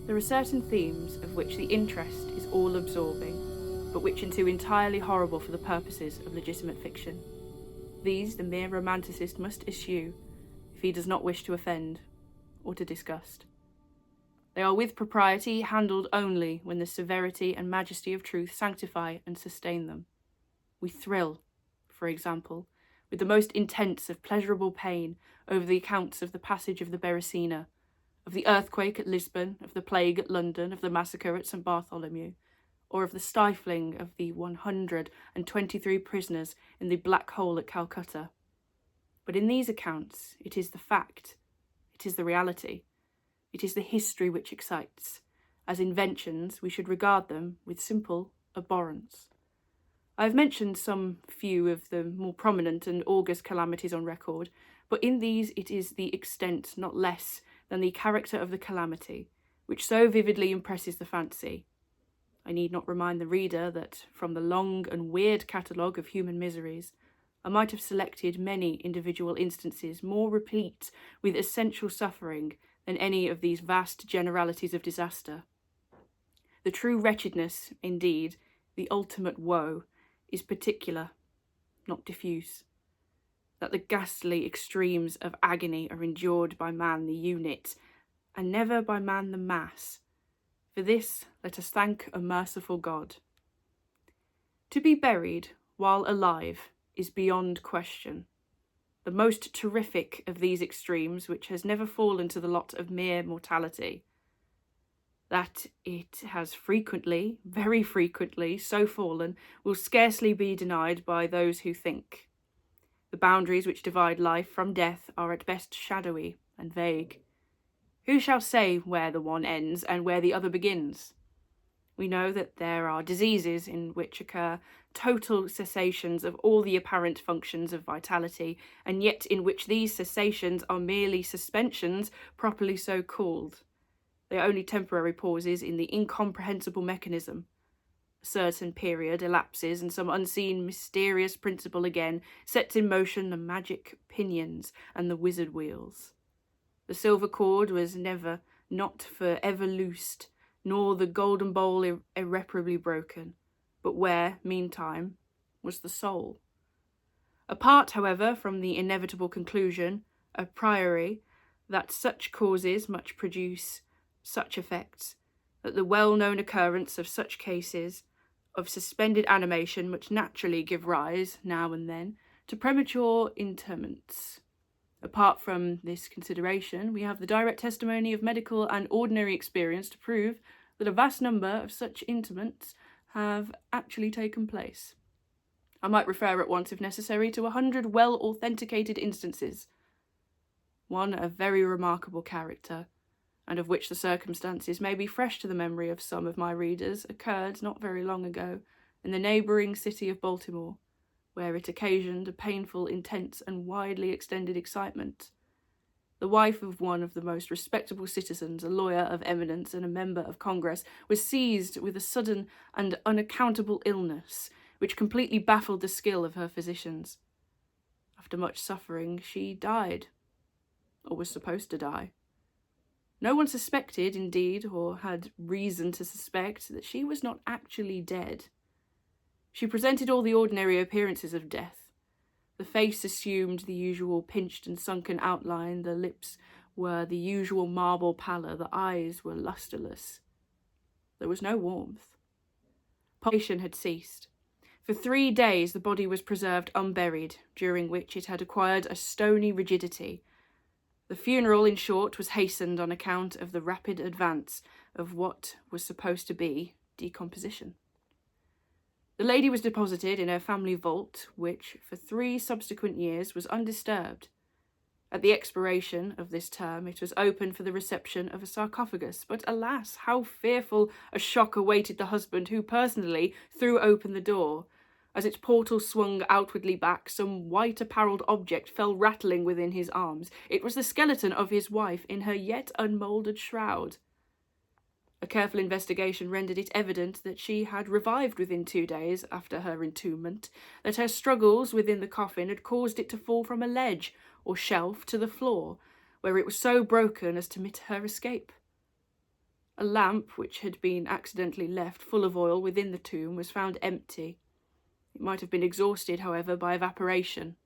There are certain themes of which the interest is all-absorbing, but which are too entirely horrible for the purposes of legitimate fiction. These the mere romanticist must eschew, if he does not wish to offend or to disgust. They are with propriety handled only when the severity and majesty of truth sanctify and sustain them. We thrill, for example, with the most intense of pleasurable pain over the accounts of the passage of the Beresina, of the earthquake at Lisbon, of the plague at London, of the massacre at St. Bartholomew, or of the stifling of the 123 prisoners in the black hole at Calcutta. But in these accounts, it is the fact, it is the reality, it is the history which excites. As inventions, we should regard them with simple abhorrence. I have mentioned some few of the more prominent and august calamities on record, but in these it is the extent, not less than the character of the calamity, which so vividly impresses the fancy. I need not remind the reader that, from the long and weird catalogue of human miseries, I might have selected many individual instances more replete with essential suffering than any of these vast generalities of disaster. The true wretchedness, indeed, the ultimate woe, is particular, not diffuse. That the ghastly extremes of agony are endured by man the unit, and never by man the mass. For this let us thank a merciful God. To be buried while alive is beyond question. The most terrific of these extremes, which has never fallen to the lot of mere mortality. That it has frequently, very frequently, so fallen, will scarcely be denied by those who think. The boundaries which divide life from death are at best shadowy and vague. Who shall say where the one ends and where the other begins? We know that there are diseases in which occur total cessations of all the apparent functions of vitality, and yet in which these cessations are merely suspensions, properly so called. They are only temporary pauses in the incomprehensible mechanism. A certain period elapses, and some unseen, mysterious principle again sets in motion the magic pinions and the wizard wheels. The silver cord was never, not for ever loosed, nor the golden bowl irreparably broken, but where, meantime, was the soul. Apart, however, from the inevitable conclusion, a priori, that such causes much produce such effects, that the well-known occurrence of such cases of suspended animation must naturally give rise, now and then, to premature interments. Apart from this consideration, we have the direct testimony of medical and ordinary experience to prove that a vast number of such interments have actually taken place. I might refer at once, if necessary, to 100 well-authenticated instances. One of very remarkable character, and of which the circumstances may be fresh to the memory of some of my readers, occurred not very long ago in the neighbouring city of Baltimore, where it occasioned a painful, intense, and widely extended excitement. The wife of one of the most respectable citizens, a lawyer of eminence and a member of Congress, was seized with a sudden and unaccountable illness, which completely baffled the skill of her physicians. After much suffering, she died, or was supposed to die. No one suspected, indeed, or had reason to suspect, that she was not actually dead. She presented all the ordinary appearances of death. The face assumed the usual pinched and sunken outline, the lips were the usual marble pallor, the eyes were lustreless. There was no warmth. Pulsation had ceased. For 3 days the body was preserved unburied, during which it had acquired a stony rigidity. The funeral, in short, was hastened on account of the rapid advance of what was supposed to be decomposition. The lady was deposited in her family vault, which, for 3 subsequent years, was undisturbed. At the expiration of this term, it was opened for the reception of a sarcophagus, but alas, how fearful a shock awaited the husband who personally threw open the door. As its portal swung outwardly back, some white-apparelled object fell rattling within his arms. It was the skeleton of his wife in her yet unmoulded shroud. A careful investigation rendered it evident that she had revived within 2 days after her entombment, that her struggles within the coffin had caused it to fall from a ledge or shelf to the floor, where it was so broken as to permit her escape. A lamp, which had been accidentally left full of oil within the tomb, was found empty. It might have been exhausted, however, by evaporation.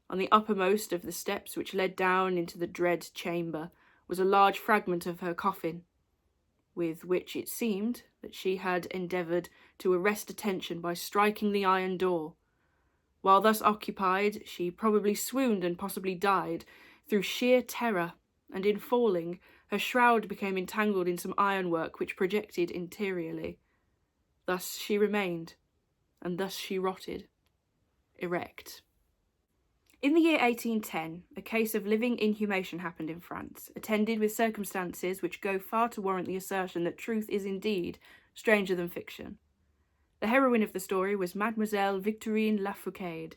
On the uppermost of the steps which led down into the dread chamber was a large fragment of her coffin, with which it seemed that she had endeavoured to arrest attention by striking the iron door. While thus occupied, she probably swooned and possibly died through sheer terror, and in falling, her shroud became entangled in some ironwork which projected interiorly. Thus she remained, and thus she rotted, erect. In the year 1810, a case of living inhumation happened in France, attended with circumstances which go far to warrant the assertion that truth is indeed stranger than fiction. The heroine of the story was Mademoiselle Victorine Lafoucade,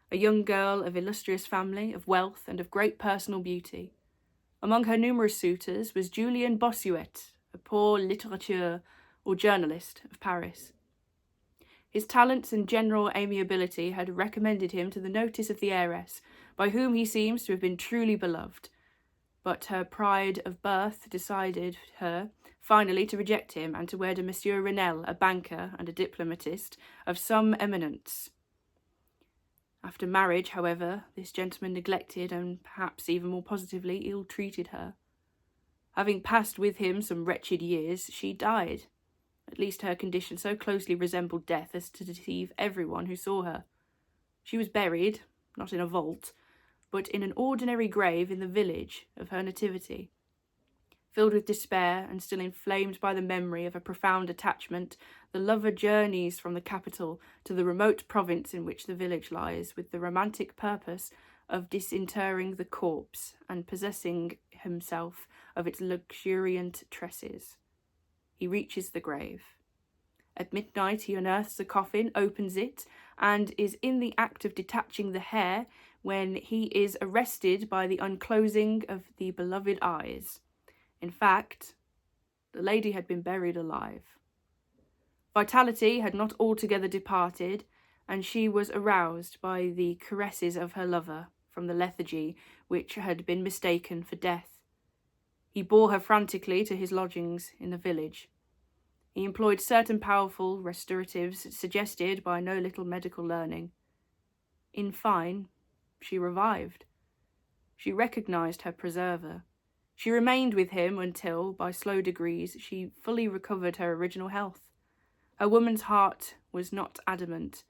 a young girl of illustrious family, of wealth, and of great personal beauty. Among her numerous suitors was Julien Bossuet, a poor litterateur or journalist of Paris. His talents and general amiability had recommended him to the notice of the heiress, by whom he seems to have been truly beloved. But her pride of birth decided her, finally, to reject him and to wed a Monsieur Renelle, a banker and a diplomatist of some eminence. After marriage, however, this gentleman neglected and perhaps even more positively ill-treated her. Having passed with him some wretched years, she died. At least her condition so closely resembled death as to deceive everyone who saw her. She was buried, not in a vault, but in an ordinary grave in the village of her nativity. Filled with despair and still inflamed by the memory of a profound attachment, the lover journeys from the capital to the remote province in which the village lies, with the romantic purpose of disinterring the corpse and possessing himself of its luxuriant tresses. He reaches the grave. At midnight he unearths the coffin, opens it, and is in the act of detaching the hair when he is arrested by the unclosing of the beloved eyes. In fact, the lady had been buried alive. Vitality had not altogether departed, and she was aroused by the caresses of her lover from the lethargy which had been mistaken for death. He bore her frantically to his lodgings in the village. He employed certain powerful restoratives suggested by no little medical learning. In fine, she revived. She recognised her preserver. She remained with him until, by slow degrees, she fully recovered her original health. Her woman's heart was not adamant,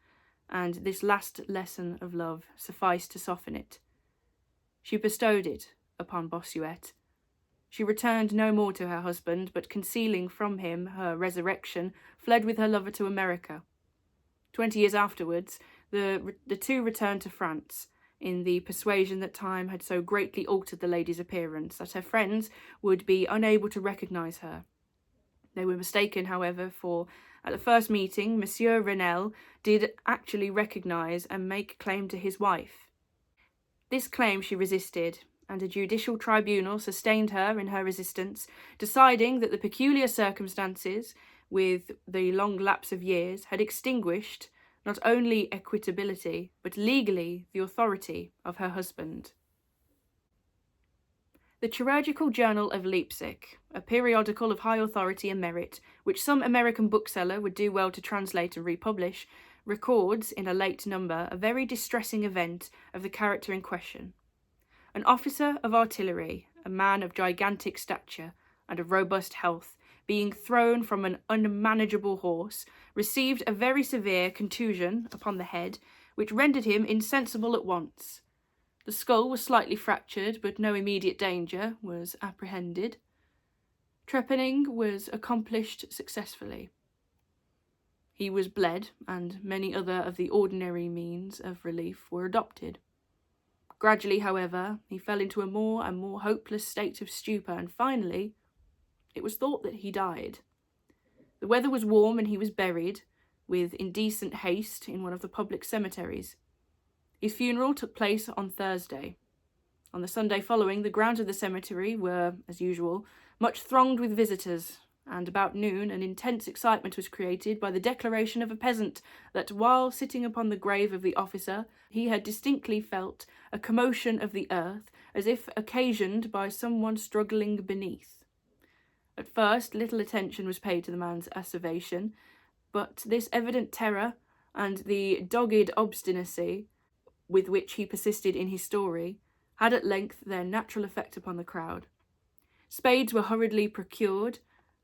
and this last lesson of love sufficed to soften it. She bestowed it upon Bossuet. She returned no more to her husband, but concealing from him her resurrection, fled with her lover to America. 20 years afterwards, the two returned to France, in the persuasion that time had so greatly altered the lady's appearance that her friends would be unable to recognise her. They were mistaken, however, for at the first meeting, Monsieur Renelle did actually recognise and make claim to his wife. This claim she resisted, and a judicial tribunal sustained her in her resistance, deciding that the peculiar circumstances, with the long lapse of years, had extinguished not only equitability, but legally the authority of her husband. The Chirurgical Journal of Leipzig, a periodical of high authority and merit, which some American bookseller would do well to translate and republish, records in a late number a very distressing event of the character in question. An officer of artillery, a man of gigantic stature and of robust health, being thrown from an unmanageable horse, received a very severe contusion upon the head, which rendered him insensible at once. The skull was slightly fractured, but no immediate danger was apprehended. Trepanning was accomplished successfully. He was bled, and many other of the ordinary means of relief were adopted. Gradually, however, he fell into a more and more hopeless state of stupor, and finally, it was thought that he died. The weather was warm, and he was buried, with indecent haste, in one of the public cemeteries. His funeral took place on Thursday. On the Sunday following, the grounds of the cemetery were, as usual, much thronged with visitors, and about noon an intense excitement was created by the declaration of a peasant that, while sitting upon the grave of the officer, he had distinctly felt a commotion of the earth, as if occasioned by someone struggling beneath. At first, little attention was paid to the man's asseveration, but this evident terror and the dogged obstinacy with which he persisted in his story had at length their natural effect upon the crowd. Spades were hurriedly procured,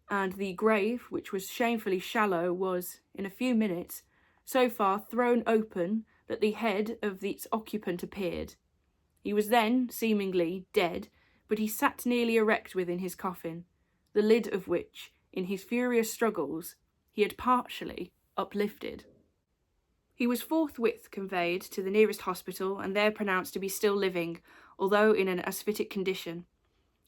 and the grave, which was shamefully shallow, was, in a few minutes, so far thrown open that the head of its occupant appeared. He was then, seemingly, dead, but he sat nearly erect within his coffin, the lid of which, in his furious struggles, he had partially uplifted. He was forthwith conveyed to the nearest hospital and there pronounced to be still living, although in an asphytic condition.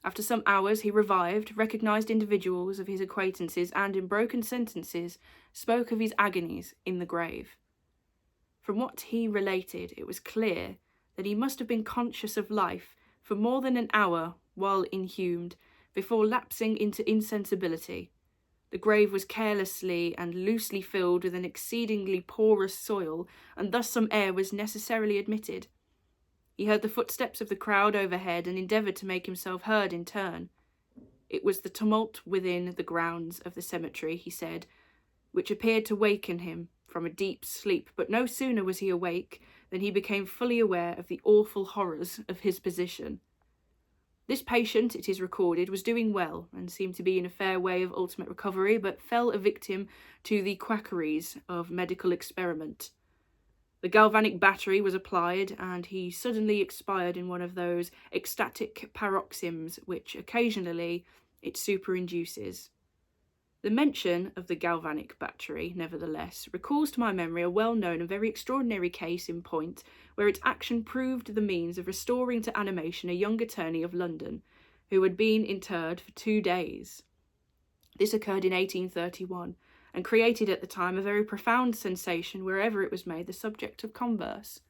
After some hours he revived, recognised individuals of his acquaintances, and in broken sentences spoke of his agonies in the grave. From what he related, it was clear that he must have been conscious of life for more than an hour while inhumed, before lapsing into insensibility. The grave was carelessly and loosely filled with an exceedingly porous soil, and thus some air was necessarily admitted. He heard the footsteps of the crowd overhead and endeavoured to make himself heard in turn. It was the tumult within the grounds of the cemetery, he said, which appeared to waken him from a deep sleep, but no sooner was he awake than he became fully aware of the awful horrors of his position. This patient, it is recorded, was doing well and seemed to be in a fair way of ultimate recovery, but fell a victim to the quackeries of medical experiment. The galvanic battery was applied, and he suddenly expired in one of those ecstatic paroxysms which occasionally it superinduces. The mention of the galvanic battery, nevertheless, recalls to my memory a well-known and very extraordinary case in point, where its action proved the means of restoring to animation a young attorney of London, who had been interred for 2 days. This occurred in 1831, and created at the time a very profound sensation wherever it was made the subject of converse.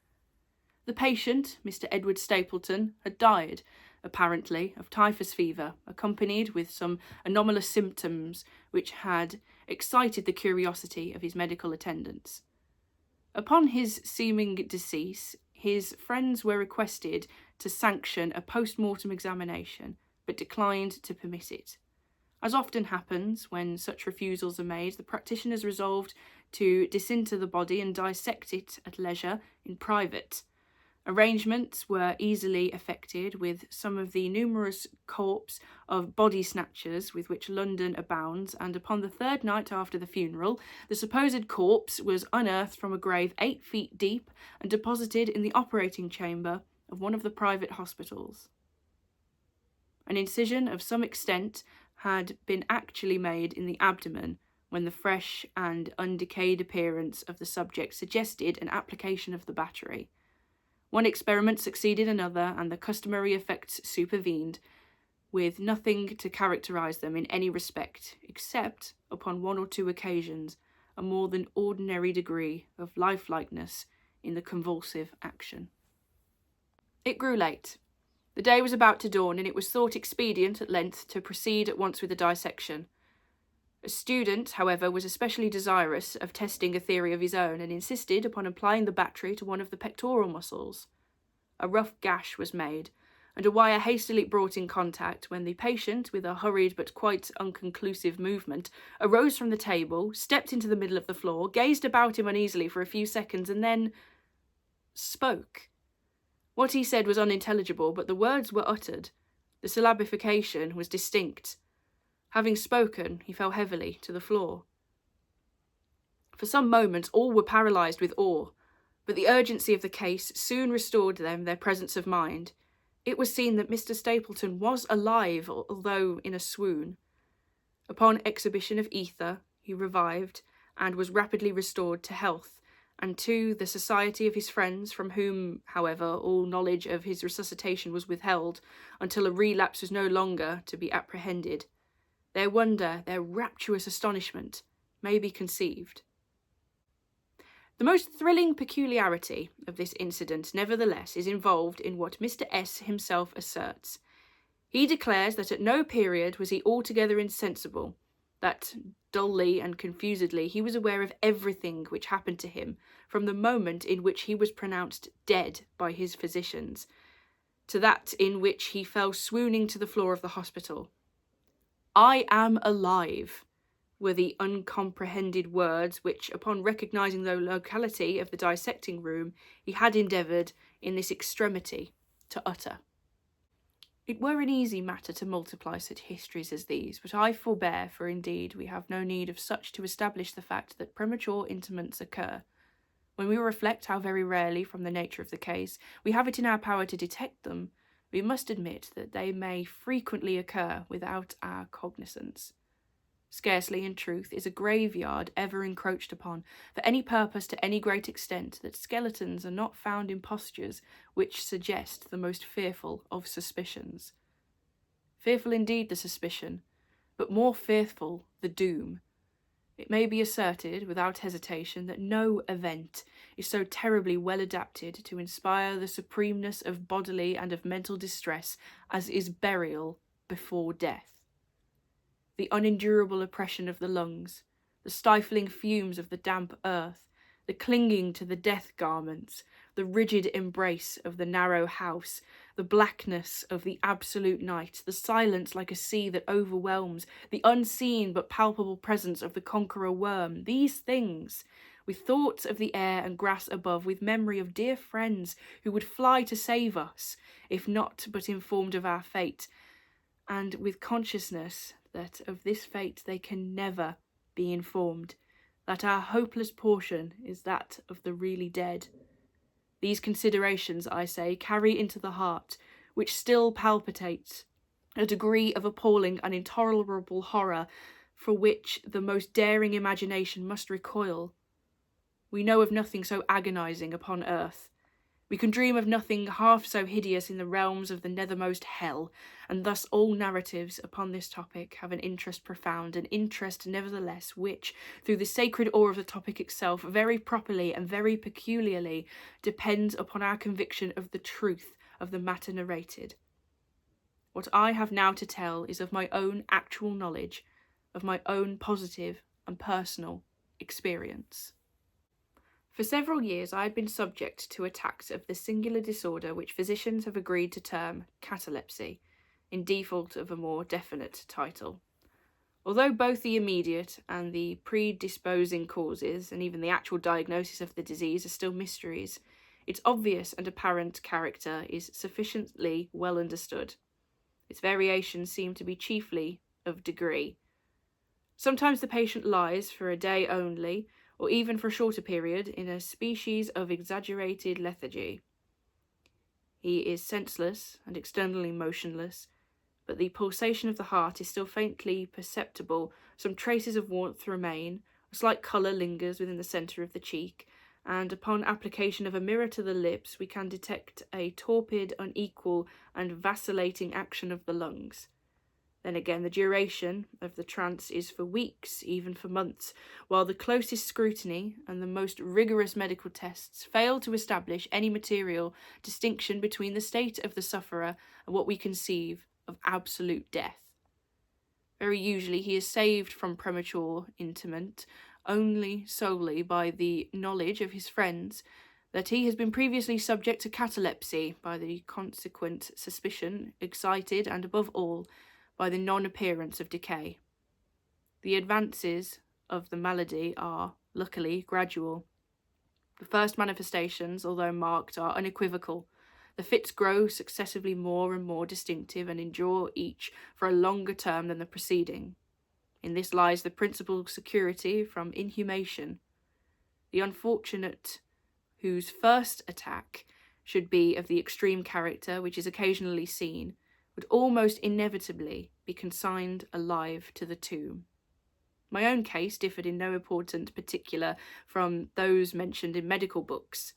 The patient, Mr. Edward Stapleton, had died, apparently, of typhus fever, accompanied with some anomalous symptoms which had excited the curiosity of his medical attendants. Upon his seeming decease, his friends were requested to sanction a post-mortem examination, but declined to permit it. As often happens when such refusals are made, the practitioners resolved to disinter the body and dissect it at leisure in private. Arrangements were easily effected with some of the numerous corps of body snatchers with which London abounds, and upon the 3rd night after the funeral, the supposed corpse was unearthed from a grave 8 feet deep and deposited in the operating chamber of one of the private hospitals. An incision of some extent had been actually made in the abdomen, when the fresh and undecayed appearance of the subject suggested an application of the battery. One experiment succeeded another, and the customary effects supervened, with nothing to characterise them in any respect, except, upon 1 or 2 occasions, a more than ordinary degree of lifelikeness in the convulsive action. It grew late. The day was about to dawn, and it was thought expedient at length to proceed at once with the dissection. A student, however, was especially desirous of testing a theory of his own, and insisted upon applying the battery to one of the pectoral muscles. A rough gash was made, and a wire hastily brought in contact, when the patient, with a hurried but quite unconclusive movement, arose from the table, stepped into the middle of the floor, gazed about him uneasily for a few seconds, and then spoke. What he said was unintelligible, but the words were uttered. The syllabification was distinct. Having spoken, he fell heavily to the floor. For some moments all were paralysed with awe, but the urgency of the case soon restored them their presence of mind. It was seen that Mr. Stapleton was alive, although in a swoon. Upon exhibition of ether, he revived, and was rapidly restored to health, and to the society of his friends, from whom, however, all knowledge of his resuscitation was withheld, until a relapse was no longer to be apprehended. Their wonder, their rapturous astonishment, may be conceived. The most thrilling peculiarity of this incident, nevertheless, is involved in what Mr. S. himself asserts. He declares that at no period was he altogether insensible, that dully and confusedly he was aware of everything which happened to him from the moment in which he was pronounced dead by his physicians, to that in which he fell swooning to the floor of the hospital. "I am alive," were the uncomprehended words which, upon recognising the locality of the dissecting room, he had endeavoured, in this extremity, to utter. It were an easy matter to multiply such histories as these, but I forbear, for indeed we have no need of such to establish the fact that premature interments occur. When we reflect how very rarely, from the nature of the case, we have it in our power to detect them, we must admit that they may frequently occur without our cognizance. Scarcely, in truth, is a graveyard ever encroached upon, for any purpose to any great extent, that skeletons are not found in postures which suggest the most fearful of suspicions. Fearful indeed the suspicion, but more fearful the doom. It may be asserted, without hesitation, that no event is so terribly well adapted to inspire the supremeness of bodily and of mental distress as is burial before death. The unendurable oppression of the lungs, the stifling fumes of the damp earth, the clinging to the death garments, the rigid embrace of the narrow house, the blackness of the absolute night, the silence like a sea that overwhelms, the unseen but palpable presence of the conqueror worm, these things, with thoughts of the air and grass above, with memory of dear friends who would fly to save us, if not but informed of our fate, and with consciousness that of this fate they can never be informed, that our hopeless portion is that of the really dead. These considerations, I say, carry into the heart, which still palpitates, a degree of appalling and intolerable horror for which the most daring imagination must recoil. We know of nothing so agonizing upon earth. We can dream of nothing half so hideous in the realms of the nethermost hell, and thus all narratives upon this topic have an interest profound, an interest nevertheless which, through the sacred awe of the topic itself, very properly and very peculiarly depends upon our conviction of the truth of the matter narrated. What I have now to tell is of my own actual knowledge, of my own positive and personal experience. For several years I had been subject to attacks of the singular disorder which physicians have agreed to term catalepsy, in default of a more definite title. Although both the immediate and the predisposing causes, and even the actual diagnosis of the disease, are still mysteries, its obvious and apparent character is sufficiently well understood. Its variations seem to be chiefly of degree. Sometimes the patient lies for a day only, or even for a shorter period, in a species of exaggerated lethargy. He is senseless and externally motionless, but the pulsation of the heart is still faintly perceptible, some traces of warmth remain, a slight colour lingers within the centre of the cheek, and upon application of a mirror to the lips we can detect a torpid, unequal, and vacillating action of the lungs. Then again, the duration of the trance is for weeks, even for months, while the closest scrutiny and the most rigorous medical tests fail to establish any material distinction between the state of the sufferer and what we conceive of absolute death. Very usually he is saved from premature interment only solely by the knowledge of his friends that he has been previously subject to catalepsy, by the consequent suspicion excited, and above all, by the non-appearance of decay. The advances of the malady are, luckily, gradual. The first manifestations, although marked, are unequivocal. The fits grow successively more and more distinctive, and endure each for a longer term than the preceding. In this lies the principal security from inhumation. The unfortunate whose first attack should be of the extreme character which is occasionally seen, would almost inevitably be consigned alive to the tomb. My own case differed in no important particular from those mentioned in medical books.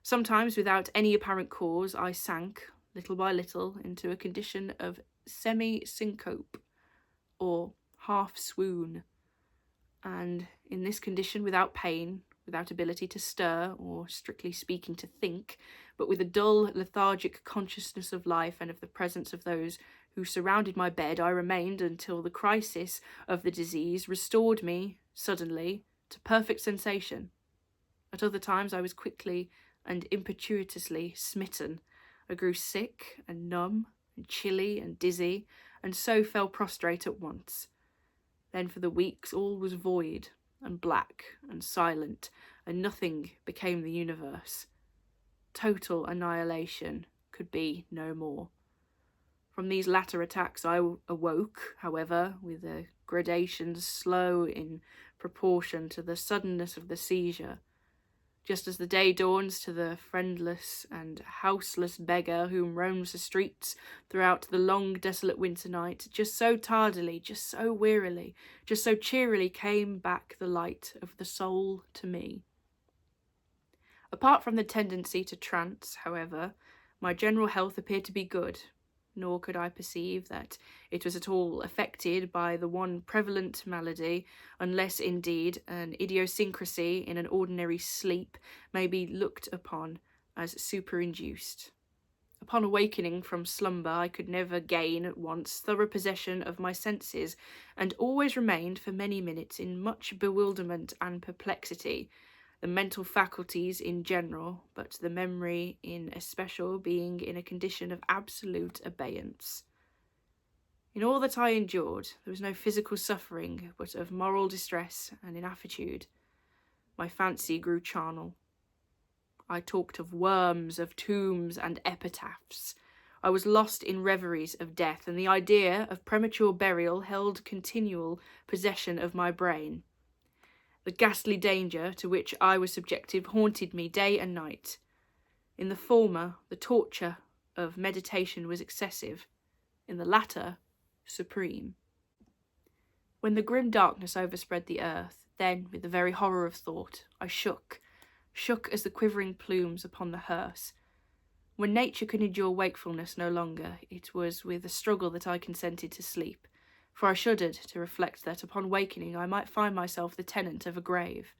Sometimes, without any apparent cause, I sank, little by little, into a condition of semi-syncope, or half-swoon, and in this condition, without pain, without ability to stir, or strictly speaking to think, but with a dull, lethargic consciousness of life and of the presence of those who surrounded my bed, I remained until the crisis of the disease restored me, suddenly, to perfect sensation. At other times I was quickly and impetuously smitten. I grew sick and numb and chilly and dizzy, and so fell prostrate at once. Then for the weeks all was void and black and silent, and nothing became the universe. Total annihilation could be no more. From these latter attacks I awoke, however, with a gradation slow in proportion to the suddenness of the seizure. Just as the day dawns to the friendless and houseless beggar whom roams the streets throughout the long desolate winter night, just so tardily, just so wearily, just so cheerily came back the light of the soul to me. Apart from the tendency to trance, however, my general health appeared to be good, nor could I perceive that it was at all affected by the one prevalent malady, unless indeed an idiosyncrasy in an ordinary sleep may be looked upon as superinduced. Upon awakening from slumber, I could never gain at once thorough possession of my senses, and always remained for many minutes in much bewilderment and perplexity, the mental faculties in general, but the memory in especial, being in a condition of absolute abeyance. In all that I endured, there was no physical suffering, but of moral distress and inaptitude. My fancy grew charnel. I talked of worms, of tombs, and epitaphs. I was lost in reveries of death, and the idea of premature burial held continual possession of my brain. The ghastly danger to which I was subjected haunted me day and night. In the former, the torture of meditation was excessive, in the latter, supreme. When the grim darkness overspread the earth, then, with the very horror of thought, I shook as the quivering plumes upon the hearse. When nature could endure wakefulness no longer, it was with a struggle that I consented to sleep, for I shuddered to reflect that upon awakening I might find myself the tenant of a grave.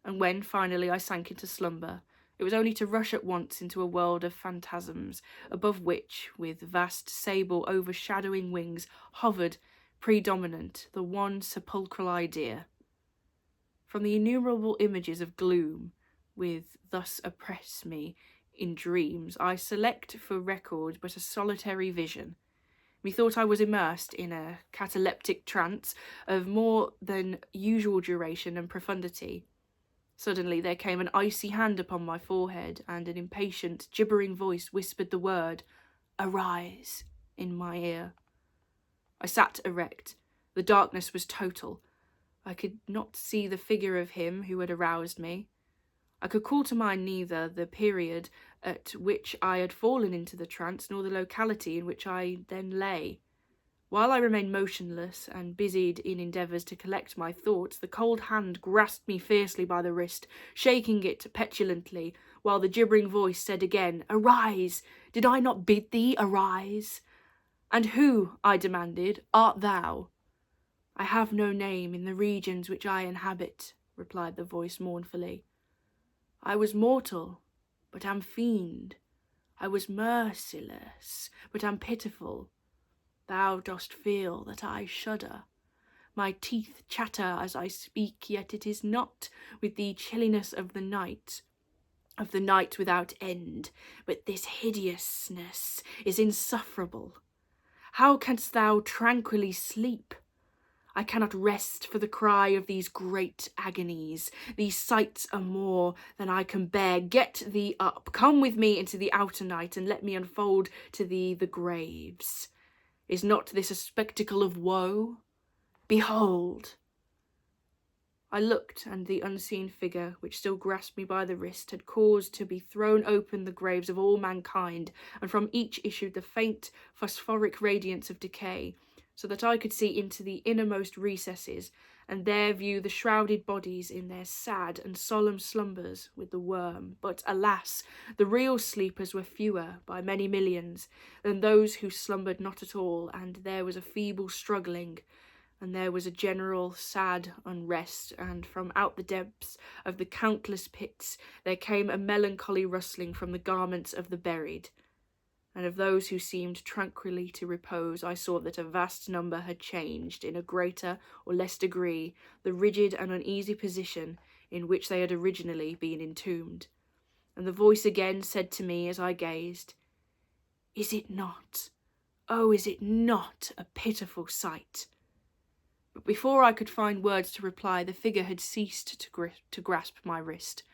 And when finally I sank into slumber, it was only to rush at once into a world of phantasms, above which, with vast sable overshadowing wings, hovered, predominant, the one sepulchral idea. From the innumerable images of gloom, with thus oppress me in dreams, I select for record but a solitary vision. Methought I was immersed in a cataleptic trance of more than usual duration and profundity. Suddenly there came an icy hand upon my forehead, and an impatient, gibbering voice whispered the word, "Arise," in my ear. I sat erect. The darkness was total. I could not see the figure of him who had aroused me. I could call to mind neither the period at which I had fallen into the trance, nor the locality in which I then lay. While I remained motionless and busied in endeavours to collect my thoughts, the cold hand grasped me fiercely by the wrist, shaking it petulantly, while the gibbering voice said again, "Arise! Did I not bid thee arise?" "And who," I demanded, "art thou?" "I have no name in the regions which I inhabit," replied the voice mournfully. "I was mortal, but am fiend. I was merciless, but am pitiful. Thou dost feel that I shudder. My teeth chatter as I speak, yet it is not with the chilliness of the night without end, but this hideousness is insufferable. How canst thou tranquilly sleep? I cannot rest for the cry of these great agonies. These sights are more than I can bear. Get thee up, come with me into the outer night, and let me unfold to thee the graves. Is not this a spectacle of woe? Behold!" I looked, and the unseen figure, which still grasped me by the wrist, had caused to be thrown open the graves of all mankind, and from each issued the faint phosphoric radiance of decay, so that I could see into the innermost recesses, and there view the shrouded bodies in their sad and solemn slumbers with the worm. But alas, the real sleepers were fewer, by many millions, than those who slumbered not at all, and there was a feeble struggling, and there was a general sad unrest, and from out the depths of the countless pits there came a melancholy rustling from the garments of the buried. And of those who seemed tranquilly to repose, I saw that a vast number had changed, in a greater or less degree, the rigid and uneasy position in which they had originally been entombed. And the voice again said to me as I gazed, "Is it not Oh, is it not a pitiful sight? But before I could find words to reply, the figure had ceased to grasp my wrist.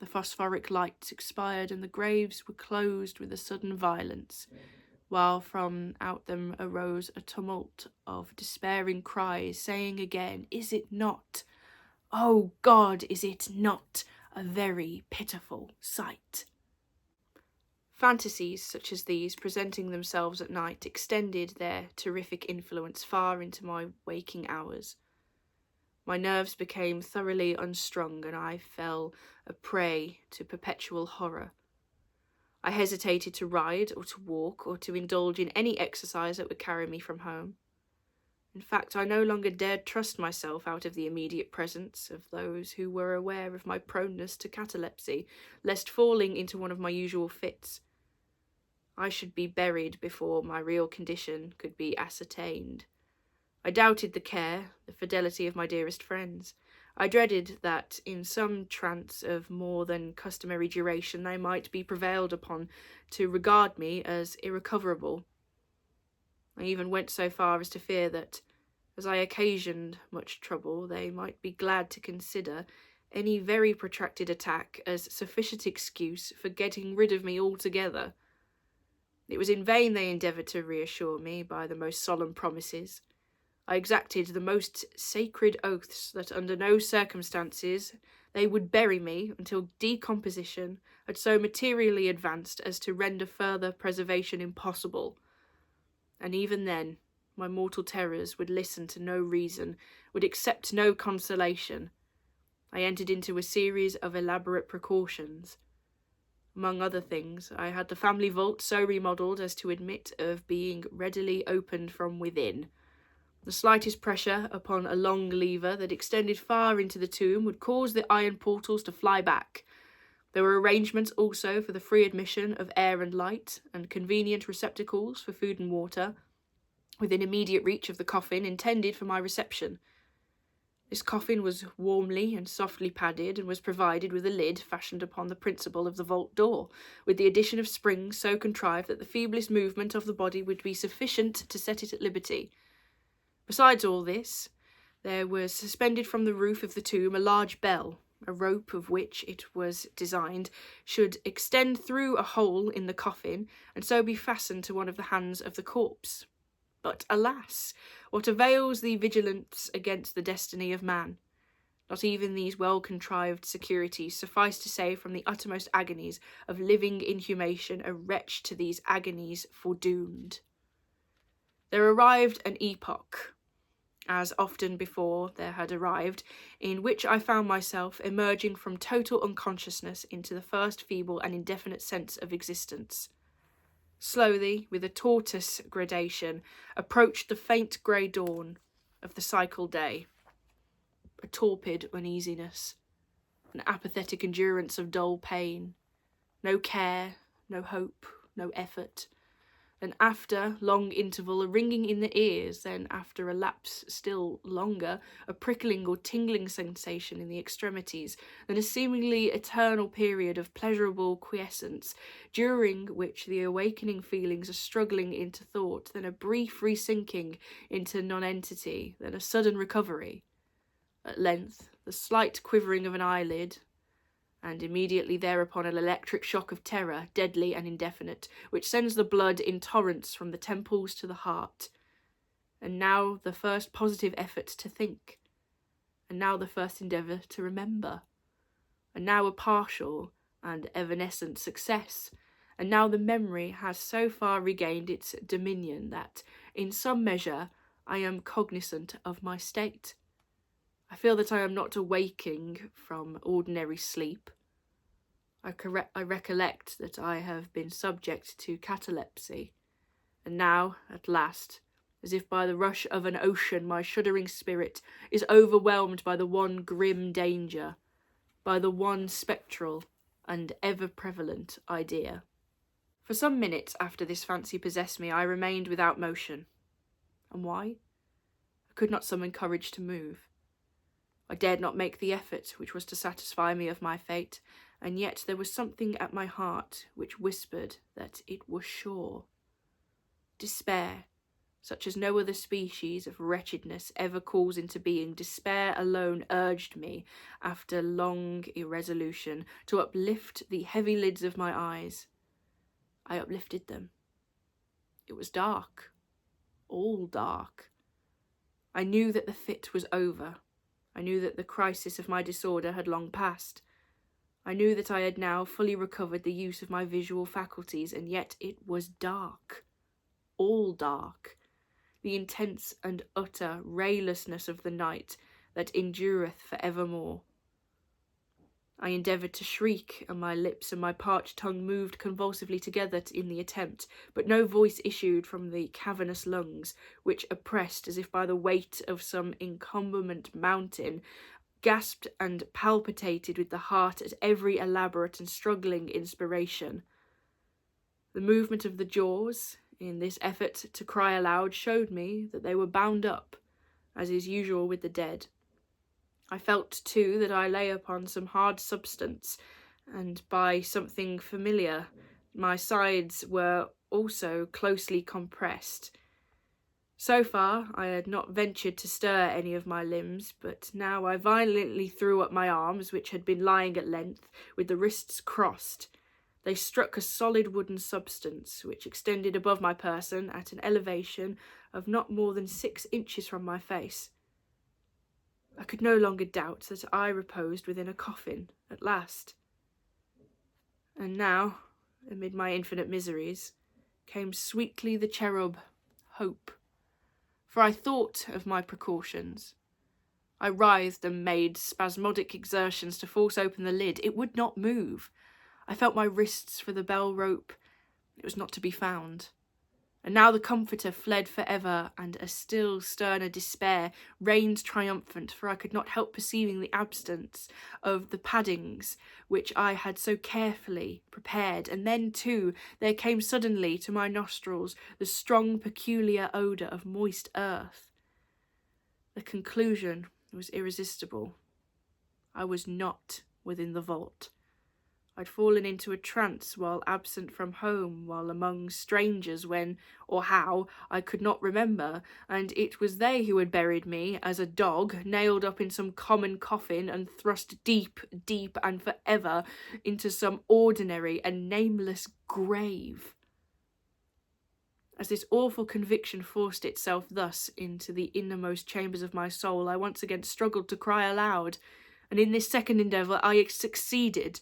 The phosphoric lights expired, and the graves were closed with a sudden violence, while from out them arose a tumult of despairing cries, saying again, "Is it not? Oh God, is it not a very pitiful sight?" Fantasies such as these, presenting themselves at night, extended their terrific influence far into my waking hours. My nerves became thoroughly unstrung, and I fell a prey to perpetual horror. I hesitated to ride or to walk or to indulge in any exercise that would carry me from home. In fact, I no longer dared trust myself out of the immediate presence of those who were aware of my proneness to catalepsy, lest falling into one of my usual fits, I should be buried before my real condition could be ascertained. I doubted the care, the fidelity of my dearest friends. I dreaded that in some trance of more than customary duration they might be prevailed upon to regard me as irrecoverable. I even went so far as to fear that, as I occasioned much trouble, they might be glad to consider any very protracted attack as sufficient excuse for getting rid of me altogether. It was in vain they endeavoured to reassure me by the most solemn promises. I exacted the most sacred oaths that under no circumstances they would bury me until decomposition had so materially advanced as to render further preservation impossible. And even then, my mortal terrors would listen to no reason, would accept no consolation. I entered into a series of elaborate precautions. Among other things, I had the family vault so remodelled as to admit of being readily opened from within. The slightest pressure upon a long lever that extended far into the tomb would cause the iron portals to fly back. There were arrangements also for the free admission of air and light, and convenient receptacles for food and water, within immediate reach of the coffin intended for my reception. This coffin was warmly and softly padded, and was provided with a lid fashioned upon the principle of the vault door, with the addition of springs so contrived that the feeblest movement of the body would be sufficient to set it at liberty. Besides all this, there was suspended from the roof of the tomb a large bell, a rope of which it was designed should extend through a hole in the coffin, and so be fastened to one of the hands of the corpse. But alas, what avails the vigilance against the destiny of man? Not even these well-contrived securities suffice to save from the uttermost agonies of living inhumation a wretch to these agonies foredoomed. There arrived an epoch, as often before there had arrived, in which I found myself emerging from total unconsciousness into the first feeble and indefinite sense of existence. Slowly, with a tortoise gradation, approached the faint grey dawn of the cycle day. A torpid uneasiness, an apathetic endurance of dull pain, no care, no hope, no effort. And after long interval, a ringing in the ears, then after a lapse still longer, a prickling or tingling sensation in the extremities, then a seemingly eternal period of pleasurable quiescence, during which the awakening feelings are struggling into thought, then a brief resinking into nonentity, then a sudden recovery. At length, the slight quivering of an eyelid, and immediately thereupon an electric shock of terror, deadly and indefinite, which sends the blood in torrents from the temples to the heart. And now the first positive effort to think, and now the first endeavour to remember, and now a partial and evanescent success, and now the memory has so far regained its dominion that, in some measure, I am cognizant of my state. I feel that I am not awaking from ordinary sleep. I recollect that I have been subject to catalepsy, and now, at last, as if by the rush of an ocean, my shuddering spirit is overwhelmed by the one grim danger, by the one spectral and ever-prevalent idea. For some minutes after this fancy possessed me, I remained without motion. And why? I could not summon courage to move. I dared not make the effort which was to satisfy me of my fate, and yet there was something at my heart which whispered that it was sure. despair, such as no other species of wretchedness ever calls into being, despair alone urged me, after long irresolution, to uplift the heavy lids of my eyes. I uplifted them. It was dark, all dark. I knew that the fit was over. I knew that the crisis of my disorder had long passed. I knew that I had now fully recovered the use of my visual faculties, and yet it was dark, all dark. The intense and utter raylessness of the night that endureth for evermore. I endeavoured to shriek, and my lips and my parched tongue moved convulsively together in the attempt, but no voice issued from the cavernous lungs, which, oppressed as if by the weight of some incumbent mountain, gasped and palpitated with the heart at every elaborate and struggling inspiration. The movement of the jaws, in this effort to cry aloud, showed me that they were bound up, as is usual with the dead. I felt, too, that I lay upon some hard substance, and by something familiar. My sides were also closely compressed. So far, I had not ventured to stir any of my limbs, but now I violently threw up my arms, which had been lying at length, with the wrists crossed. They struck a solid wooden substance, which extended above my person at an elevation of not more than 6 inches from my face. I could no longer doubt that I reposed within a coffin, at last. And now, amid my infinite miseries, came sweetly the cherub, Hope. For I thought of my precautions. I writhed and made spasmodic exertions to force open the lid. It would not move. I felt my wrists for the bell rope. It was not to be found. And now the comforter fled for ever, and a still sterner despair reigned triumphant, for I could not help perceiving the absence of the paddings which I had so carefully prepared. And then, too, there came suddenly to my nostrils the strong, peculiar odour of moist earth. The conclusion was irresistible. I was not within the vault. I'd fallen into a trance while absent from home, while among strangers, when, or how, I could not remember, and it was they who had buried me, as a dog, nailed up in some common coffin, and thrust deep, deep, and for ever into some ordinary and nameless grave. As this awful conviction forced itself thus into the innermost chambers of my soul, I once again struggled to cry aloud, and in this second endeavour I succeeded.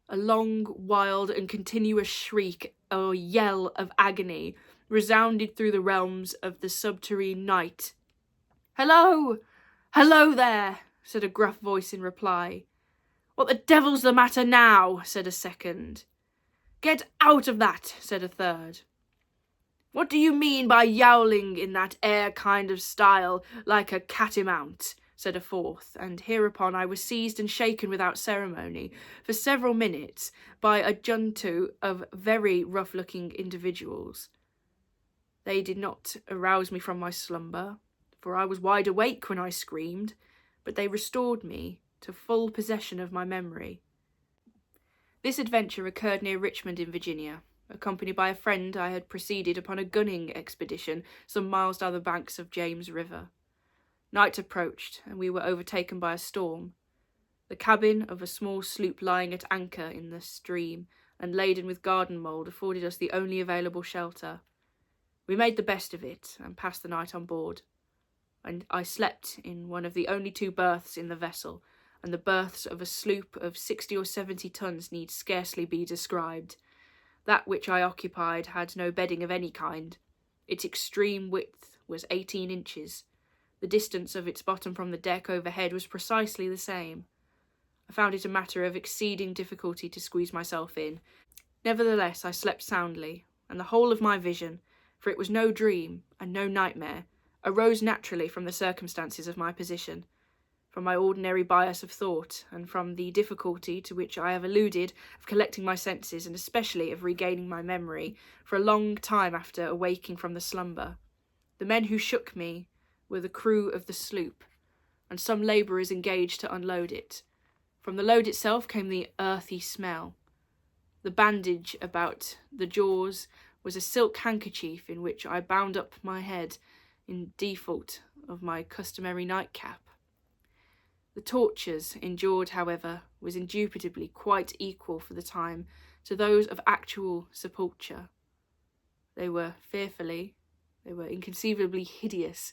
A long, wild, and continuous shriek, or yell of agony, resounded through the realms of the subterrene night. "Hello! Hello there!" said a gruff voice in reply. "What the devil's the matter now?" said a second. "Get out of that!" said a third. "What do you mean by yowling in that air kind of style, like a catamount?" said a fourth, and hereupon I was seized and shaken without ceremony, for several minutes, by a junto of very rough-looking individuals. They did not arouse me from my slumber, for I was wide awake when I screamed, but they restored me to full possession of my memory. This adventure occurred near Richmond in Virginia. Accompanied by a friend, I had proceeded upon a gunning expedition some miles down the banks of James River. Night approached, and we were overtaken by a storm. The cabin of a small sloop lying at anchor in the stream, and laden with garden mould, afforded us the only available shelter. We made the best of it, and passed the night on board. And I slept in one of the only 2 berths in the vessel, and the berths of a sloop of 60 or 70 tons need scarcely be described. That which I occupied had no bedding of any kind. Its extreme width was 18 inches. The distance of its bottom from the deck overhead was precisely the same. I found it a matter of exceeding difficulty to squeeze myself in. Nevertheless, I slept soundly, and the whole of my vision, for it was no dream and no nightmare, arose naturally from the circumstances of my position, from my ordinary bias of thought, and from the difficulty to which I have alluded of collecting my senses, and especially of regaining my memory, for a long time after awaking from the slumber. The men who shook me were the crew of the sloop, and some labourers engaged to unload it. From the load itself came the earthy smell. The bandage about the jaws was a silk handkerchief in which I bound up my head in default of my customary nightcap. The tortures endured, however, was indubitably quite equal for the time to those of actual sepulture. They were inconceivably hideous,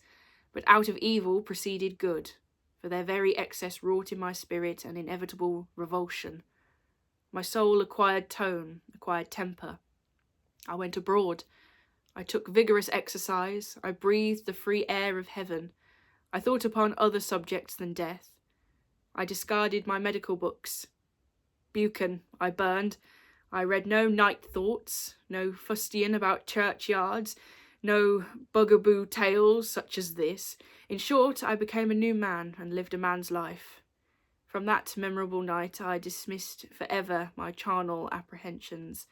but out of evil proceeded good, for their very excess wrought in my spirit an inevitable revulsion. My soul acquired tone, acquired temper. I went abroad. I took vigorous exercise. I breathed the free air of heaven. I thought upon other subjects than death. I discarded my medical books. Buchan I burned. I read no night thoughts, no fustian about churchyards, no bugaboo tales such as this. In short, I became a new man and lived a man's life. From that memorable night I dismissed for ever my charnel apprehensions,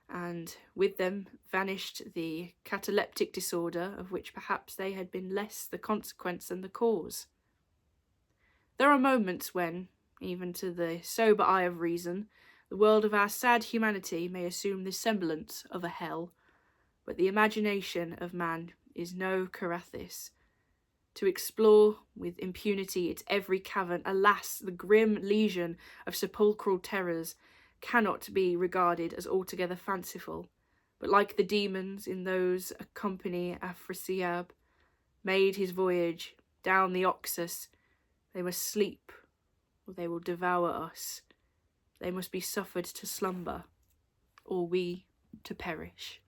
and with them vanished the cataleptic disorder of which perhaps they had been less the consequence than the cause. There are moments when, even to the sober eye of reason, the world of our sad humanity may assume the semblance of a hell, but the imagination of man is no Carathis. To explore with impunity its every cavern, alas, the grim legion of sepulchral terrors cannot be regarded as altogether fanciful, but like the demons in those accompany Afrasiab, made his voyage down the Oxus. They must sleep, or they will devour us. They must be suffered to slumber, or we to perish.